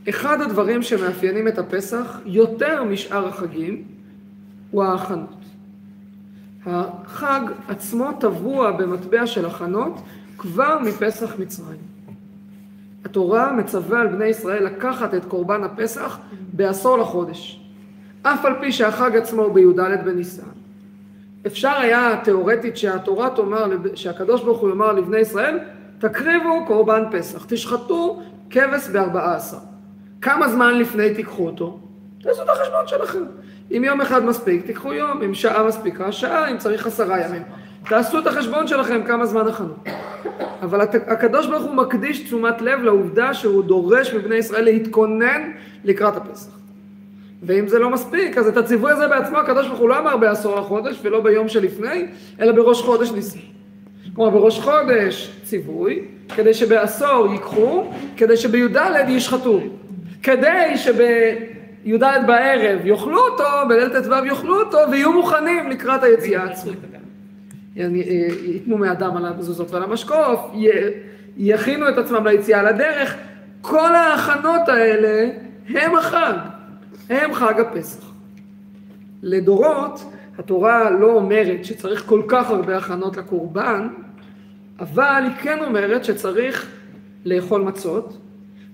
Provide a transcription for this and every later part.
אחד הדברים שמאפיינים את הפסח יותר משאר החגים הוא ההכנות. החג עצמו טבוע במטבע של הכנות כבר מפסח מצרים. התורה מצווה על בני ישראל לקחת את קורבן הפסח בעשור לחודש. אף על פי שהחג עצמו הוא בי"ד בניסן. אפשר היה תיאורטית שהתורה תאמר, שהקדוש ברוך הוא יאמר לבני ישראל, תקריבו קורבן פסח, תשחטו כבש ב14. כמה זמן לפני תיקחו אותו? תעשו את החשבון שלכם. אם יום אחד מספיק, תיקחו יום, אם שעה מספיקה, שעה, אם צריך 10 ימים. תעשו את החשבון שלכם כמה זמן הכנות. אבל הקדוש ברוך הוא מקדיש תשומת לב לעובדה שהוא דורש מבני ישראל להתכונן לקראת הפסח. ואם זה לא מספיק, אז את הציווי הזה בעצמו הקדוש ברוך הוא לא אמר בעשור לחודש ולא ביום שלפני, אלא בראש חודש ניסן. כלומר, בראש חודש ציווי, כדי שבעשור ייקחו, כדי שבי"ד ישחטו. כדי שבי"ד בערב יאכלו אותו, בליל ט"ו יאכלו אותו, ויהיו מוכנים לקראת היציאה עצמה. ייתנו מאדם על המזוזות ועל המשקוף, יכינו את עצמם ליציאה לדרך. כל ההכנות האלה הם החג, הם חג הפסח. לדורות, התורה לא אומרת שצריך כל כך הרבה הכנות לקורבן, אבל היא כן אומרת שצריך לאכול מצות,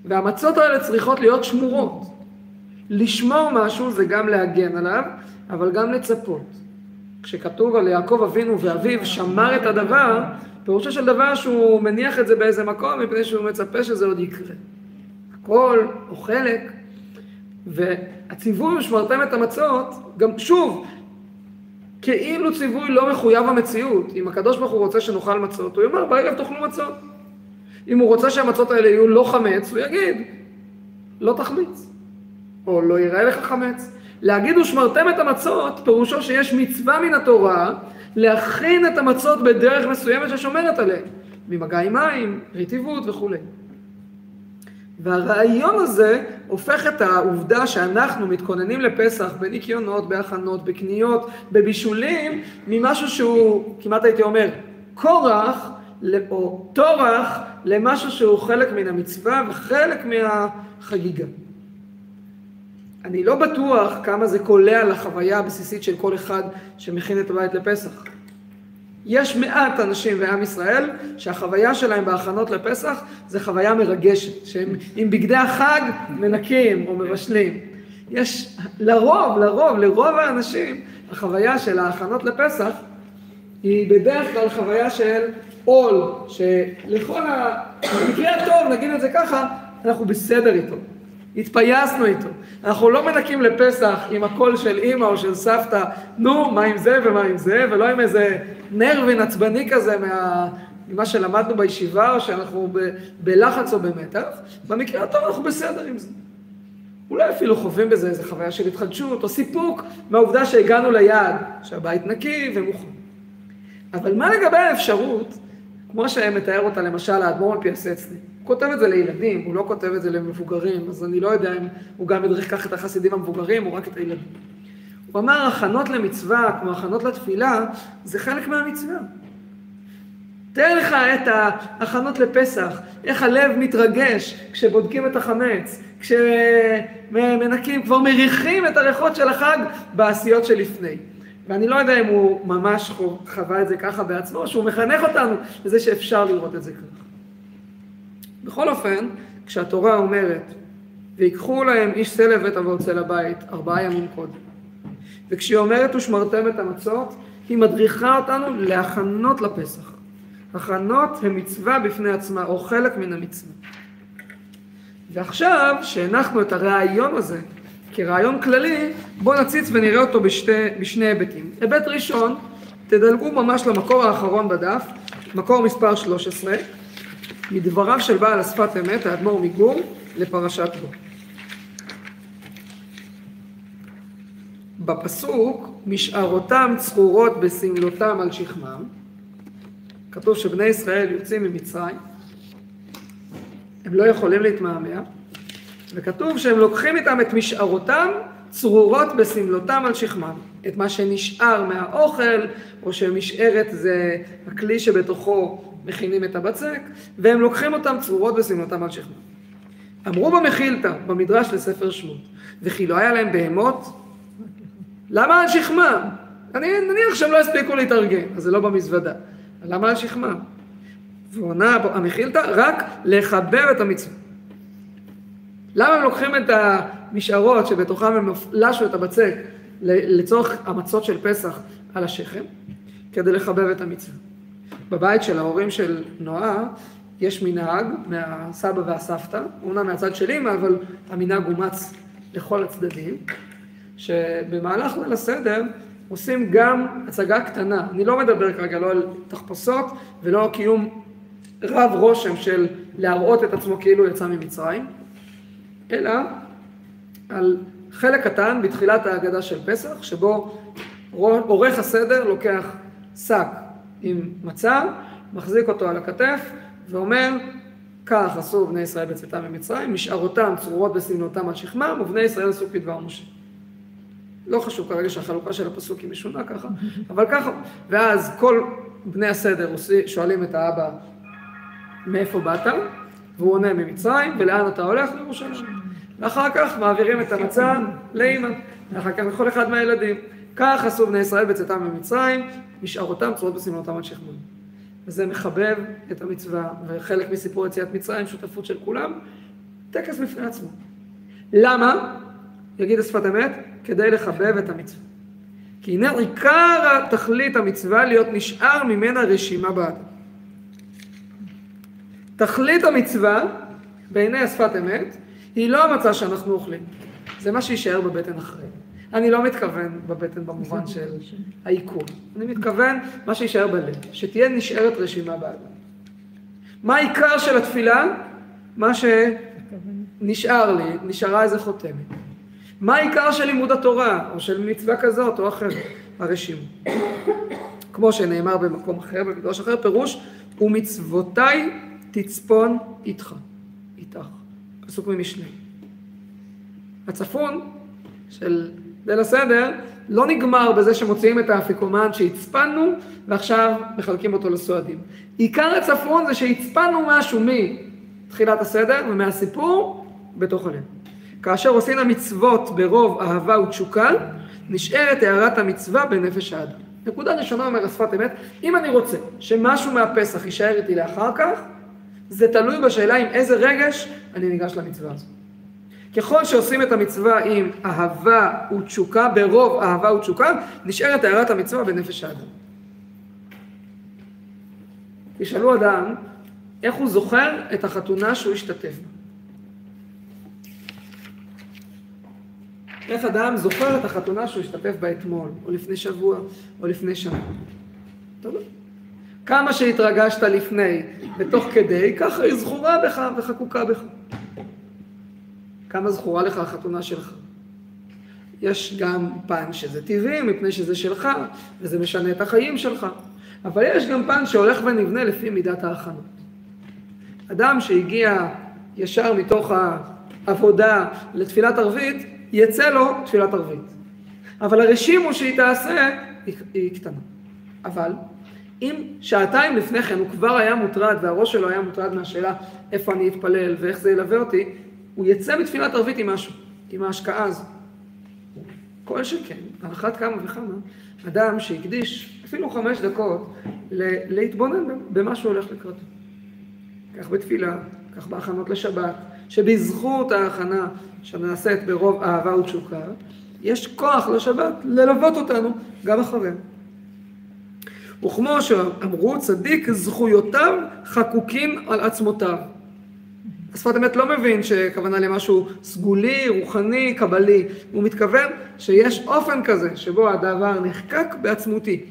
והמצות האלה צריכות להיות שמורות. לשמור משהו זה גם להגן עליו, אבל גם לצפות. כשכתוב על יעקב אבינו ואביו שמר את הדבר, פירושו של דבר שהוא מניח את זה באיזה מקום, מפני שהוא מצפה שזה עוד יקרה. הכל או חלק, והציווי שמרתם את המצות, גם שוב, כאילו ציווי לא מחויב המציאות. אם הקדוש ברוך הוא רוצה שנאכל מצות, הוא יאמר, בערב תאכלו מצות. אם הוא רוצה שהמצות האלה יהיו לא חמץ, הוא יגיד, לא תחמיץ. או לא ייראה לך חמץ. להגיד ושמרתם את המצות, פירושו שיש מצווה מן התורה, להכין את המצות בדרך מסוימת ששומרת עליהן. ממגע עם מים, רטיבות וכו'. והרעיון הזה הופך את העובדה שאנחנו מתכוננים לפסח בניקיונות, בהכנות, בקניות, בבישולים, ממשהו שהוא, כמעט הייתי אומר, כורח או תורח למשהו שהוא חלק מן המצווה וחלק מהחגיגה. אני לא בטוח כמה זה קולע לחוויה הבסיסית של כל אחד שמכין את הבית לפסח. יש מעט אנשים בעם ישראל שהחוויה שלהם בהכנות לפסח זה חוויה מרגשת, שהם עם בגדי החג מנקים או מבשלים. יש לרוב האנשים, החוויה של ההכנות לפסח היא בדרך כלל חוויה של עול, שלכל המקרה הטוב, נגיד את זה ככה, אנחנו בסדר איתו. התפייסנו איתו. אנחנו לא מנקים לפסח עם הקול של אמא או של סבתא, נו, מה עם זה ומה עם זה, ולא עם איזה נרבין עצבני כזה ממה שלמדנו בישיבה, או שאנחנו בלחץ או במתח. במקרה הטוב אנחנו בסדר עם זה. אולי אפילו חווים בזה איזו חוויה של התחדשות או סיפוק מהעובדה שהגענו ליעד, שהבית נקי ומוכן. אבל מה לגבי האפשרות, כמו שמתאר אותה למשל האדמו"ר מפיאסצנה, הוא כותב את זה לילדים, הוא לא כותב את זה למבוגרים, אז אני לא יודע אם הוא גם מדריך כך את החסידים המבוגרים או רק את הילדים. הוא אמר, הכנות למצווה, כמו הכנות לתפילה, זה חלק מהמצווה. תאר לך את ההכנות לפסח, איך הלב מתרגש כשבודקים את החמץ, כשמנקים, כבר מריחים את הריחות של החג בעשיות שלפני. ואני לא יודע אם הוא ממש חווה את זה ככה בעצמו, שהוא מחנך אותנו לזה שאפשר לראות את זה ככה. בכל אופן, כשהתורה אומרת, ויקחו להם איש שא לבית אבות צא לבית 4 ימים קודם, וכשהיא אומרת ושמרתם את המצות, היא מדריכה אותנו להכנות לפסח. הכנות הן מצווה בפני עצמה, או חלק מן המצווה. ועכשיו, שהנחנו את הרעיון הזה, כרעיון כללי, בואו נציץ ונראה אותו בשני היבטים. היבט ראשון, תדלגו ממש למקור האחרון בדף, מקור מספר 13, מדבריו של בעל השפת אמת, האדמו"ר מגור, לפרשת בו. בפסוק, משארותם צרורות בסמלותם על שכמם, כתוב שבני ישראל יוצאים ממצרים, הם לא יכולים להתמהמה, וכתוב שהם לוקחים איתם את משארותם צרורות בסמלותם על שכמם, את מה שנשאר מהאוכל, או שמשארת זה הכלי שבתוכו מכינים את הבצק, והם לוקחים אותם צרורות בסמלותם על שכמם. אמרו במחילתא, במדרש לספר שמות, וכי לא היה להם בהמות? למה על שכמם? אני נניח שהם לא הספיקו להתארגן, אז זה לא במזוודה. למה על שכמם? ועונה המחילתא רק לחבר את המצווה. למה הם לוקחים את המשארות שבתוכם הם לשו את הבצק לצורך המצות של פסח על השכם? כדי לחבב את המצווה. בבית של ההורים של נועה יש מנהג מהסבא והסבתא, אומנם מהצד של אמא, אבל המנהג אומץ לכל הצדדים, שבמהלך ליל הסדר עושים גם הצגה קטנה. אני לא מדבר כרגע לא על תחפושות ולא קיום רב רושם של להראות את עצמו כאילו יצא ממצרים, אלא על חלק קטן בתחילת ההגדה של פסח, שבו עורך הסדר לוקח שק עם מצה, מחזיק אותו על הכתף ואומר, כך עשו בני ישראל בצאתם ממצרים, משארותם צרורות בסמלותם על שכמם, ובני ישראל עשו כדבר משה. לא חשוב כרגע שהחלוקה של הפסוק היא משונה ככה, אבל ככה. ואז כל בני הסדר שואלים את האבא, מאיפה באת? והוא עונה ממצרים, ולאן אתה הולך? לירושלים. ואחר כך מעבירים את המצה לאמא, ואחר כך לכל אחד מהילדים. כך עשו בני ישראל בצאתם ממצרים, משארותם צרורות בסמלותם על שכמם. וזה מחבב את המצווה, וחלק מסיפור יציאת מצרים, שותפות של כולם, טקס בפני עצמו. למה? יגיד השפת אמת, כדי לחבב את המצווה. כי הנה עיקר תכלית המצווה להיות נשאר ממנה רשימה באדם. תכלית המצווה, בעיני השפת אמת, היא לא המצה שאנחנו אוכלים. זה מה שישאר בבטן אחרי. אני לא מתכוון בבטן במובן של העיכול. אני מתכוון מה שישאר בלב, שתהיה נשארת רשימה באדם. מה העיקר של התפילה? מה שנשאר לי, נשארה איזה חותמת. מה העיקר של לימוד התורה, או של מצווה כזאת או אחרת? הרשימה. כמו שנאמר במקום אחר, במדרש אחר, פירוש, ומצוותיי תצפון איתך, איתך. פסוק ממשנה. הצפון של ליל הסדר לא נגמר בזה שמוציאים את האפיקומן שהצפנו, ועכשיו מחלקים אותו לסועדים. עיקר הצפון זה שהצפנו משהו מתחילת הסדר ומהסיפור בתוך הלב. כאשר עושים המצוות ברוב אהבה ותשוקה, נשארת הערת המצווה בנפש האדם. נקודה ראשונה אומר השפת אמת, אם אני רוצה שמשהו מהפסח יישאר איתי לאחר כך, זה תלוי בשאלה עם איזה רגש אני ניגש למצווה הזו. ככל שעושים את המצווה עם אהבה ותשוקה, ברוב אהבה ותשוקה, נשארת הערת המצווה בנפש האדם. תשאלו אדם, איך הוא זוכר את החתונה שהוא השתתף בה? איך אדם זוכר את החתונה שהוא השתתף בה אתמול, או לפני שבוע, או לפני שנה? טוב. כמה שהתרגשת לפני, בתוך כדי, ככה היא זכורה בך וחקוקה בך. כמה זכורה לך החתונה שלך? יש גם פן שזה טבעי, מפני שזה שלך, וזה משנה את החיים שלך. אבל יש גם פן שהולך ונבנה לפי מידת ההכנות. אדם שהגיע ישר מתוך העבודה לתפילת ערבית, יצא לו תפילת ערבית. אבל הרשימו שהיא תעשה, היא קטנה. אבל אם שעתיים לפני כן הוא כבר היה מוטרד, והראש שלו היה מוטרד מהשאלה איפה אני אתפלל ואיך זה ילווה אותי, הוא יצא מתפילת ערבית עם משהו, עם ההשקעה הזו. כל שכן, על אחת כמה וכמה, אדם שהקדיש אפילו 5 דקות להתבונן במה שהוא הולך לקראתו. כך בתפילה, כך בהכנות לשבת, שבזכות ההכנה שנעשית ברוב אהבה ותשוקה, יש כוח לשבת ללוות אותנו גם אחריה. וכמו שאמרו, צדיק זכויותיו חקוקים על עצמותיו. השפת אמת לא מבין שכוונה למשהו סגולי, רוחני, קבלי. הוא מתכוון שיש אופן כזה שבו הדבר נחקק בעצמותי.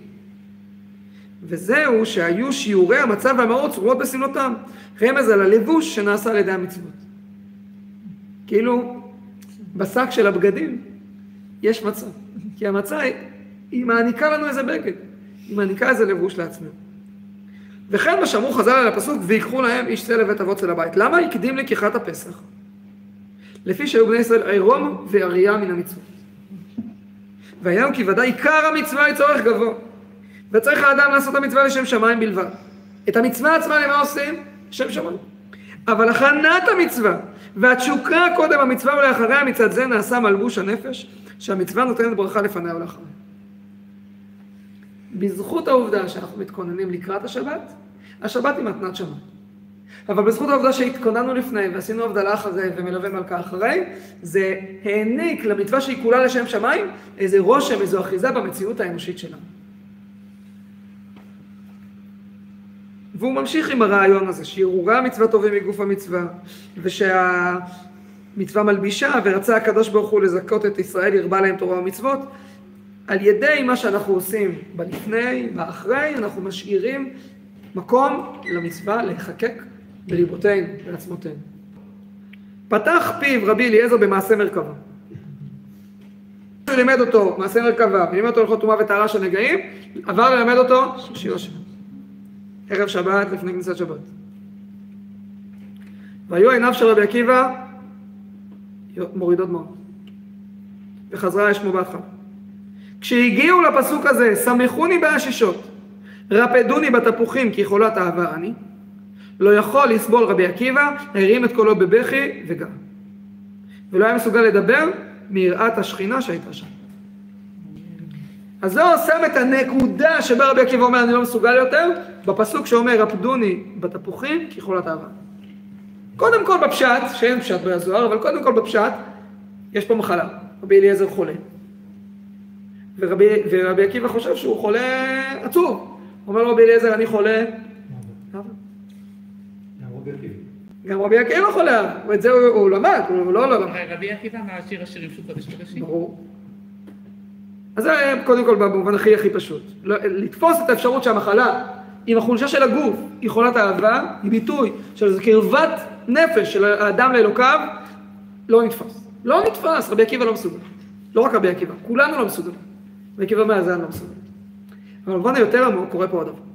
וזהו שהיו שיעורי המצב והמהות צרורות בסמלותם. רמז על הלבוש שנעשה על ידי המצוות. כאילו בשק של הבגדים יש מצה. כי המצה היא מעניקה לנו איזה בגד. היא מעניקה איזה לבוש לעצמנו. וכן מה שאמרו חז"ל על הפסוק, ויקחו להם איש צא לבית אבות אל הבית. למה הקדים לקיחת הפסח? לפי שהיו בני ישראל עירום ואריה מן המצוות. והיום כי ודאי עיקר המצווה היא צורך גבוה. וצריך האדם לעשות המצווה לשם שמיים בלבד. את המצווה עצמה למה עושים? לשם שמיים. אבל הכנת המצווה והתשוקה קודם המצווה ולאחריה, מצד זה נעשה מלבוש הנפש, שהמצווה נותנת ברכה לפניה ולאחריה. בזכות העובדה שאנחנו מתכוננים לקראת השבת, השבת היא מתנת שבת. אבל בזכות העובדה שהתכוננו לפני ועשינו הבדלה אחרי ומלווה מלכה אחרי, זה העניק למצווה שהיא כולה לשם שמיים איזה רושם, איזו אחיזה במציאות האנושית שלנו. והוא ממשיך עם הרעיון הזה, שירוגה מצווה טובים מגוף המצווה, ושהמצווה מלבישה, ורצה הקדוש ברוך הוא לזכות את ישראל, ירבה להם תורה ומצוות, על ידי מה שאנחנו עושים בלפני, באחרי, אנחנו משאירים מקום למצווה להיחקק בליבותינו, בעצמותינו. פתח פיו רבי אליעזר במעשה מרכבה. הוא לימד אותו מעשה מרכבה, ולימד אותו הלכות טומאה וטהרה של נגעים, עבר ללמד אותו שיר השם. ערב שבת לפני כניסת שבת. והיו עיניו של רבי עקיבא מורידות דמעות. וחזרה אש כמו בהתחלה. כשהגיעו לפסוק הזה, שמחוני בעשישות, רפדוני בתפוחים כי חולת אהבה אני, לא יכול לסבול רבי עקיבא, הרים את קולו בבכי וגם. ולא היה מסוגל לדבר מיראת השכינה שהייתה שם. אז זה שם את הנקודה שבה רבי עקיבא אומר אני לא מסוגל יותר, בפסוק שאומר רפדוני בתפוחים כי חולת אהבה. קודם כל בפשט, שאין פשט בזוהר, אבל קודם כל בפשט, יש פה מחלה. רבי אליעזר חולה. ורבי עקיבא חושב שהוא חולה עצוב. אומר לו רבי אליעזר אני חולה. גם רבי עקיבא חולה, ואת זה הוא למד, הוא לא למד. רבי עקיבא אמר שיר השירים שהוא קודש קודשים. ברור. אז זה קודם כל במובן הכי פשוט. לתפוס את האפשרות שהמחלה עם החולשה של הגוף היא חולת אהבה, היא ביטוי של קרבת נפש של האדם לאלוקיו, לא נתפס. לא נתפס, רבי עקיבא לא מסוגל. לא רק רבי עקיבא, כולנו לא מסוגל. רבי עקיבא אומר, זה אני לא מסוגל. אבל במובן היותר עמוק קורה פה עוד דבר.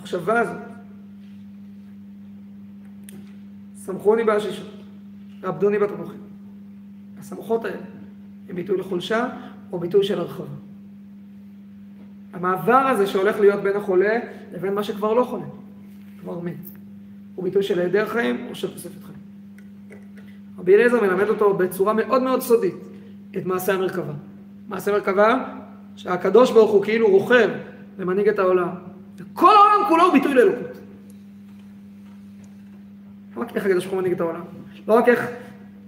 המחשבה הזאת, שמחוני בעשישות, רפדוני בתפוחים. הסמכות האלה הם ביטוי לחולשה או ביטוי של הרחבה. המעבר הזה שהולך להיות בין החולה לבין מה שכבר לא חולה, כבר מת. הוא ביטוי של היעדר חיים או של תוספת חיים. רבי אליעזר מלמד אותו בצורה מאוד מאוד סודית את מעשה המרכבה. מעשה מרכבה שהקדוש ברוך הוא כאילו רוכב ומנהיג את העולם. כל העולם כולו הוא ביטוי לאלוקות. לא רק איך הקדוש ברוך הוא מנהיג את העולם. לא רק איך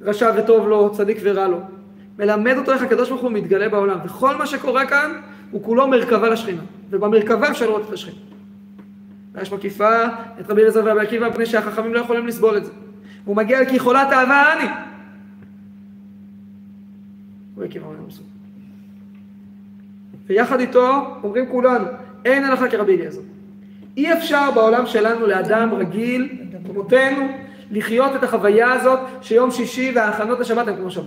רשע וטוב לו, צדיק ורע לו. מלמד אותו איך הקדוש ברוך הוא מתגלה בעולם. וכל מה שקורה כאן הוא כולו מרכבה לשכינה. ובמרכבה אפשר לראות את השכינה. ויש מקיפה את רבי אליעזר ורבי עקיבא מפני שהחכמים לא יכולים לסבול את זה. הוא מגיע כי חולת אהבה אני. רבי עקיבא אומר מסוג. ויחד איתו אומרים כולנו, אין הלכה כרבי אליעזר. אי אפשר בעולם שלנו לאדם רגיל, כמותנו, לחיות את החוויה הזאת שיום שישי וההכנות לשבת הם כמו שבת.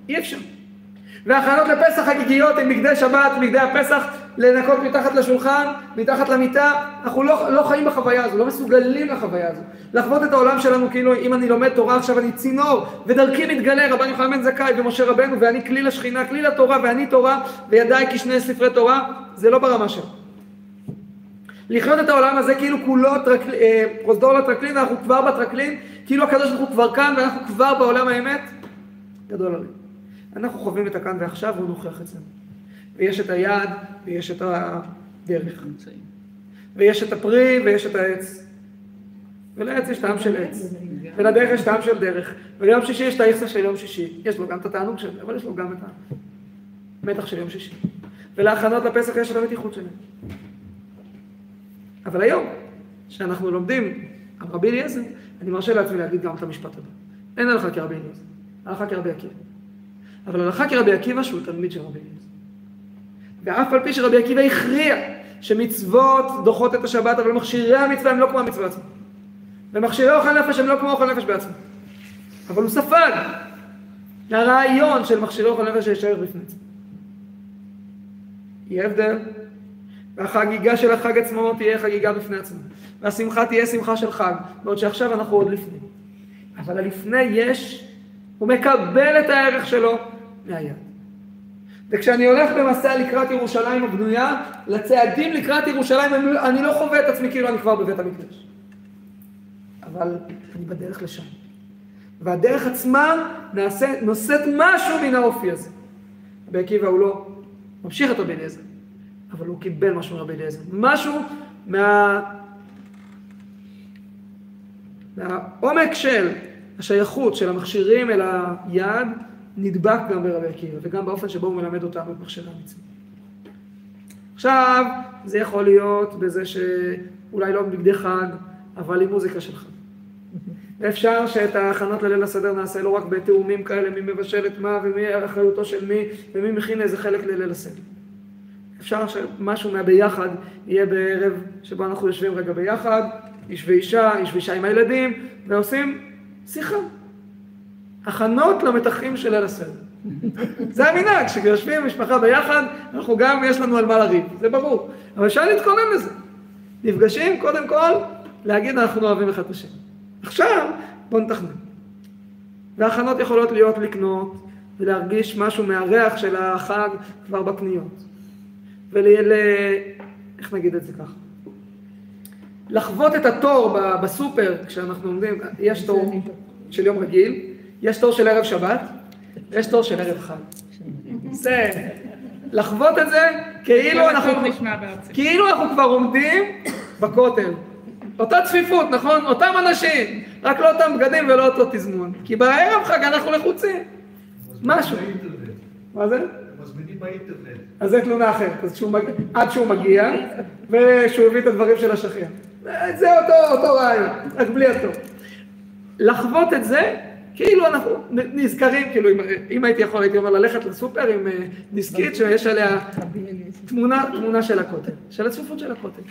אי אפשר. וההכנות לפסח חגיגיות עם בגדי שבת, בגדי הפסח, לנקות מתחת לשולחן, מתחת למיטה. אנחנו לא חיים בחוויה הזו, לא מסוגלים לחוויה הזו. לחוות את העולם שלנו כאילו אם אני לומד תורה עכשיו אני צינור, ודרכי מתגלה רבן יוחנן בן זכאי ומשה רבנו, ואני כלי לשכינה, כלי לתורה, ואני תורה, וידיי כשני ספרי תורה, זה לא ברמה שלנו. לחיות את העולם הזה כאילו כולו פרוזדור לטרקלין, ואנחנו כבר בטרקלין, כאילו הקדוש ברוך הוא כבר כאן, ואנחנו כבר בעולם האמת, גדול עלינו. אנחנו חווים את הכאן ועכשיו, והוא נוכח אצלנו. ויש את היד, ויש את הדרך. ויש את הפרי, ויש את העץ. ולעץ יש טעם של עץ. ולדרך יש טעם של דרך. וליום שישי יש את היחסה של יום שישי. יש לו גם את התענוג שלו, אבל יש לו גם את המתח של יום שישי. ולהכנות לפסח יש את המתיחות שלנו. אבל היום, שאנחנו לומדים על רבי אליעזר, אני מרשה לעצמי להגיד גם את המשפט הבא. אין הלכה כרבי אליעזר, הלכה כרבי עקיבא. אבל הלכה כרבי עקיבא שהוא תלמיד של רבי אליעזר. ואף על פי שרבי עקיבא הכריע שמצוות דוחות את השבת, אבל מכשירי המצווה הם לא כמו המצווה עצמה. ומכשירי אוכל נפש הם לא כמו אוכל נפש בעצמו. אבל הוא ספג לרעיון של מכשירי אוכל נפש שיש ערך בפני עצמו. יהיה הבדל. והחגיגה של החג עצמו תהיה חגיגה בפני עצמו. והשמחה תהיה שמחה של חג, בעוד שעכשיו אנחנו עוד לפני. אבל הלפני יש, הוא מקבל את הערך שלו מהיד. וכשאני הולך במסע לקראת ירושלים הבנויה, לצעדים לקראת ירושלים, אני לא חווה את עצמי כאילו אני כבר בבית המקדש. אבל אני בדרך לשם. והדרך עצמה נושאת משהו מן האופי הזה. רבי עקיבא הוא לא ממשיך את רבי אליעזר, אבל הוא קיבל משהו מרבי אליעזר. משהו מהעומק של השייכות של המכשירים אל היד, נדבק גם ברבי עקיבא, וגם באופן שבו הוא מלמד אותנו את מכשירי המצוות. עכשיו, זה יכול להיות בזה שאולי לא בגדי חג, אבל עם מוזיקה של חג. ואפשר שאת ההכנות לליל הסדר נעשה לא רק בתאומים כאלה, מי מבשל את מה ומי אחריותו של מי, ומי מכין איזה חלק לליל הסדר. אפשר שמשהו מהביחד יהיה בערב שבו אנחנו יושבים רגע ביחד, איש ואישה עם הילדים, ועושים שיחה. הכנות למתחים של ליל הסדר. זה המנהג, כשיושבים משפחה ביחד, אנחנו גם יש לנו על מה לריב, זה ברור. אבל אפשר להתכונן לזה. נפגשים קודם כל, להגיד אנחנו אוהבים אחד את השני. עכשיו בוא נתכנן. וההכנות יכולות להיות לקנות ולהרגיש משהו מהריח של החג כבר בקניות. איך נגיד את זה ככה? לחוות את התור בסופר כשאנחנו עומדים, יש תור של יום רגיל, יש תור של ערב שבת, יש תור של ערב חג. זה, לחוות את זה כאילו אנחנו כבר עומדים בכותל. אותה צפיפות, נכון? אותם אנשים, רק לא אותם בגדים ולא אותו תזמון. כי בערב חג אנחנו לחוצים. משהו. מה זה? מזמינים באינטרנט. אז זה תלונה אחרת. עד שהוא מגיע, ושהוא הביא את הדברים של השכיין. זה אותו רעיון, רק בלי התור. לחוות את זה, כאילו אנחנו נזכרים, כאילו אם הייתי יכול, הייתי אומר ללכת לסופר עם דיסקית שיש עליה תמונה של הכותל, של הצפיפות של הכותל.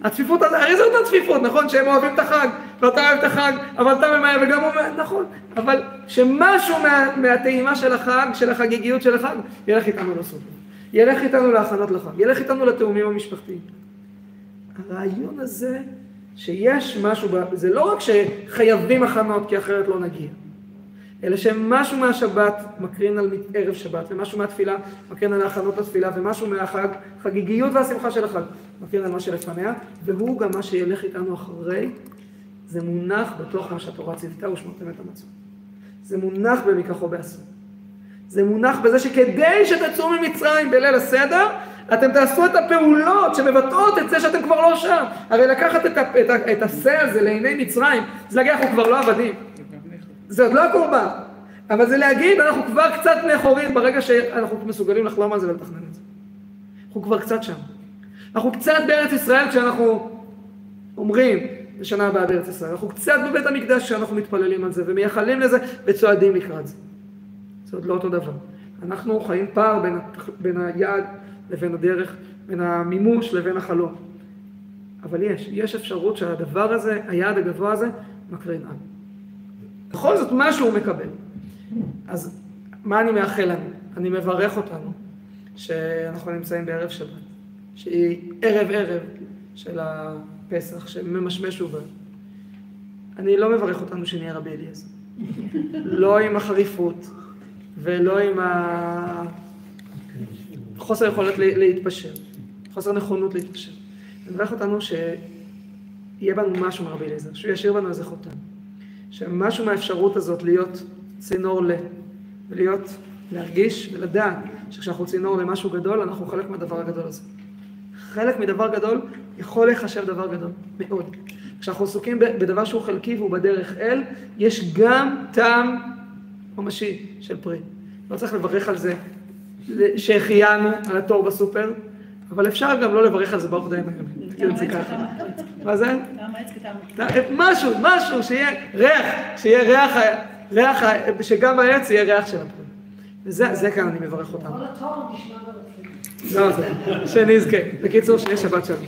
הצפיפות, הרי זו אותה צפיפות, נכון? שהם אוהבים את החג, ואתה אוהב את החג, אבל אתה ממהר וגם הוא ממהר, נכון. אבל שמשהו מהטעימה של החג, של החגיגיות של החג, ילך איתנו לסופר. ילך איתנו להכנות לחג, ילך איתנו לתאומים המשפחתיים. הרעיון הזה שיש משהו, זה לא רק שחייבים הכנות כי אחרת לא נגיע, אלא שמשהו מהשבת מקרין על ערב שבת, ומשהו מהתפילה מקרין על ההכנות לתפילה, ומשהו מהחג, חגיגיות והשמחה של החג, מקרין על מה שלפניה, והוא גם מה שילך איתנו אחרי, זה מונח בתוך מה שהתורה ציוותה ושמרתם את המצוות. זה מונח במיקחו בעשור. זה מונח בזה שכדי שתצאו ממצרים בליל הסדר, אתם תעשו את הפעולות שמבטאות את זה שאתם כבר לא שם. הרי לקחת את השה הזה לעיני מצרים, זה להגיד אנחנו כבר לא עבדים. זה עוד לא הקורבן, אבל זה להגיד אנחנו כבר קצת נחורים ברגע שאנחנו מסוגלים לחלום על זה ולתכנן את זה. אנחנו כבר קצת שם. אנחנו קצת בארץ ישראל כשאנחנו אומרים בשנה הבאה בארץ ישראל. אנחנו קצת בבית המקדש כשאנחנו מתפללים על זה ומייחלים לזה וצועדים לקראת זה. זה עוד לא אותו דבר. אנחנו חיים פער בין היעד לבין הדרך, בין המימוש לבין החלום. אבל יש אפשרות שהדבר הזה, היעד הגבוה הזה, מקרין על. בכל זאת משהו הוא מקבל. אז מה אני מאחל לנו? אני מברך אותנו שאנחנו נמצאים בערב שבת, שהיא ערב של הפסח, שממשמש ובא. אני לא מברך אותנו שנהיה רבי אליעזר. לא עם החריפות ולא עם חוסר יכולת להתפשר, חוסר נכונות להתפשר. אני מברך אותנו שיהיה בנו משהו מרבי אליעזר, שהוא ישאיר בנו איזה חותם. שמשהו מהאפשרות הזאת להיות צינור ולהיות, להרגיש ולדעת שכשאנחנו צינור למשהו גדול, אנחנו חלק מהדבר הגדול הזה. חלק מדבר גדול יכול להיחשב דבר גדול, מאוד. כשאנחנו עסוקים בדבר שהוא חלקי והוא בדרך אל, יש גם טעם ממשי של פרי. לא צריך לברך על זה שהחיינו על התור בסופר, אבל אפשר גם לא לברך על זה ברוך דיינו. תגיד את זה ככה. מה זה? משהו, שיהיה ריח, שגם בעץ יהיה ריח של הפרי. וזה כאן אני מברך אותם. כל התור נשמע ברצון. לא, זה, שנזכה. בקיצור, שני שבת שלום.